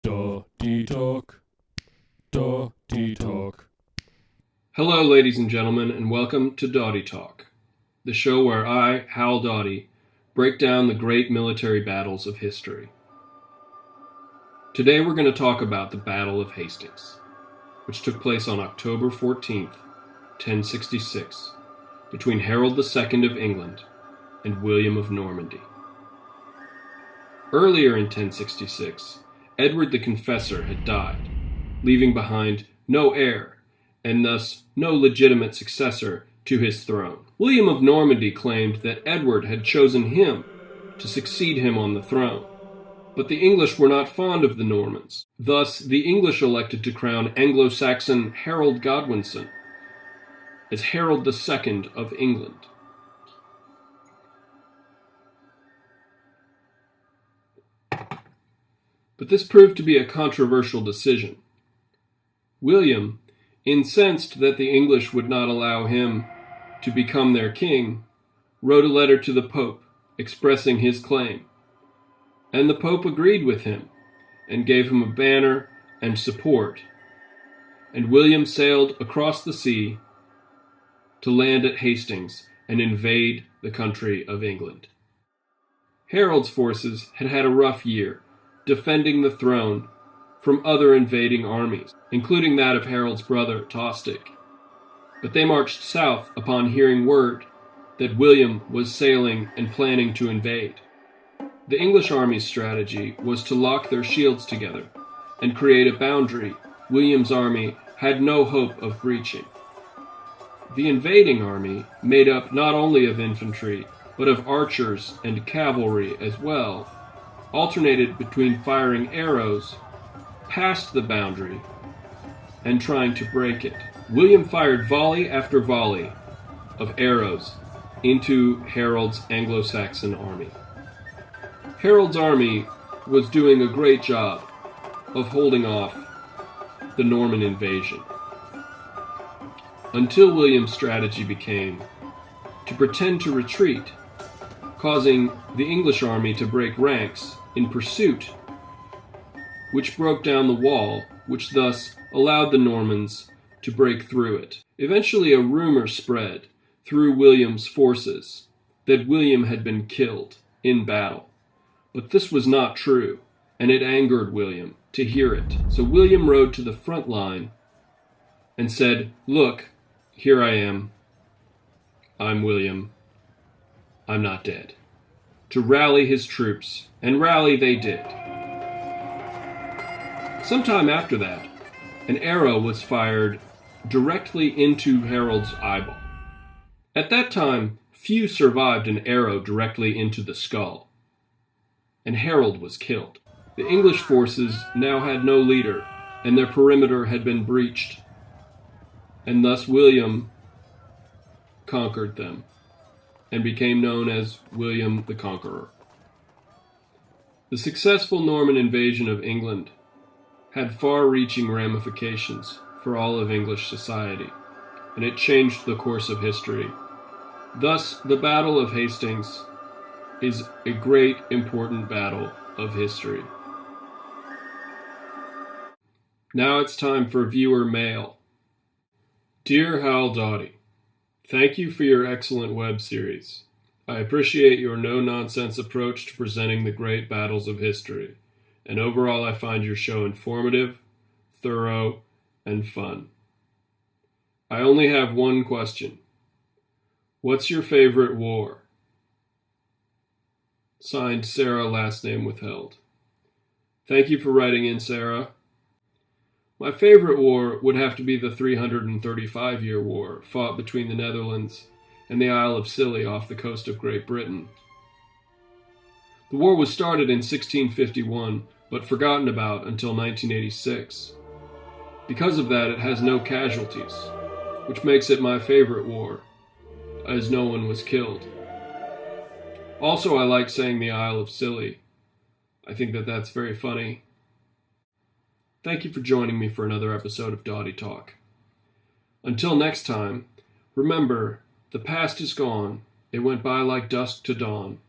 Dawdy Talk. Dawdy Talk. Hello, ladies and gentlemen, and welcome to Dawdy Talk, the show where I, Howell Dawdy, break down the great military battles of history. Today we're going to talk about the Battle of Hastings, which took place on October 14th, 1066, between Harold II of England and William of Normandy. Earlier in 1066, Edward the Confessor had died, leaving behind no heir, and thus no legitimate successor to his throne. William of Normandy claimed that Edward had chosen him to succeed him on the throne, but the English were not fond of the Normans. Thus, the English elected to crown Anglo-Saxon Harold Godwinson as Harold II of England. But this proved to be a controversial decision. William, incensed that the English would not allow him to become their king, wrote a letter to the Pope expressing his claim, and the Pope agreed with him and gave him a banner and support, and William sailed across the sea to land at Hastings and invade the country of England. Harold's forces had had a rough year, defending the throne from other invading armies, including that of Harold's brother Tostig. But they marched south upon hearing word that William was sailing and planning to invade. The English army's strategy was to lock their shields together and create a boundary William's army had no hope of breaching. The invading army, made up not only of infantry, but of archers and cavalry as well, alternated between firing arrows past the boundary and trying to break it. William fired volley after volley of arrows into Harold's Anglo-Saxon army. Harold's army was doing a great job of holding off the Norman invasion, until William's strategy became to pretend to retreat, causing the English army to break ranks in pursuit, which broke down the wall, which thus allowed the Normans to break through it. Eventually a rumor spread through William's forces that William had been killed in battle. But this was not true, and it angered William to hear it. So William rode to the front line and said, "Look, here I am. I'm William. I'm not dead," to rally his troops, and rally they did. Sometime after that, an arrow was fired directly into Harold's eyeball. At that time, few survived an arrow directly into the skull, and Harold was killed. The English forces now had no leader, and their perimeter had been breached, and thus William conquered them and became known as William the Conqueror. The successful Norman invasion of England had far-reaching ramifications for all of English society, and it changed the course of history. Thus, the Battle of Hastings is a great, important battle of history. Now it's time for viewer mail. Dear Howell Dawdy, thank you for your excellent web series. I appreciate your no-nonsense approach to presenting the great battles of history, and overall I find your show informative, thorough, and fun. I only have one question. What's your favorite war? Signed, Sarah, last name withheld. Thank you for writing in, Sarah. My favorite war would have to be the 335-year war fought between the Netherlands and the Isle of Scilly off the coast of Great Britain. The war was started in 1651, but forgotten about until 1986. Because of that, it has no casualties, which makes it my favorite war, as no one was killed. Also, I like saying the Isle of Scilly. I think that that's very funny. Thank you for joining me for another episode of Dawdy Talk. Until next time, remember, the past is gone. It went by like dusk to dawn.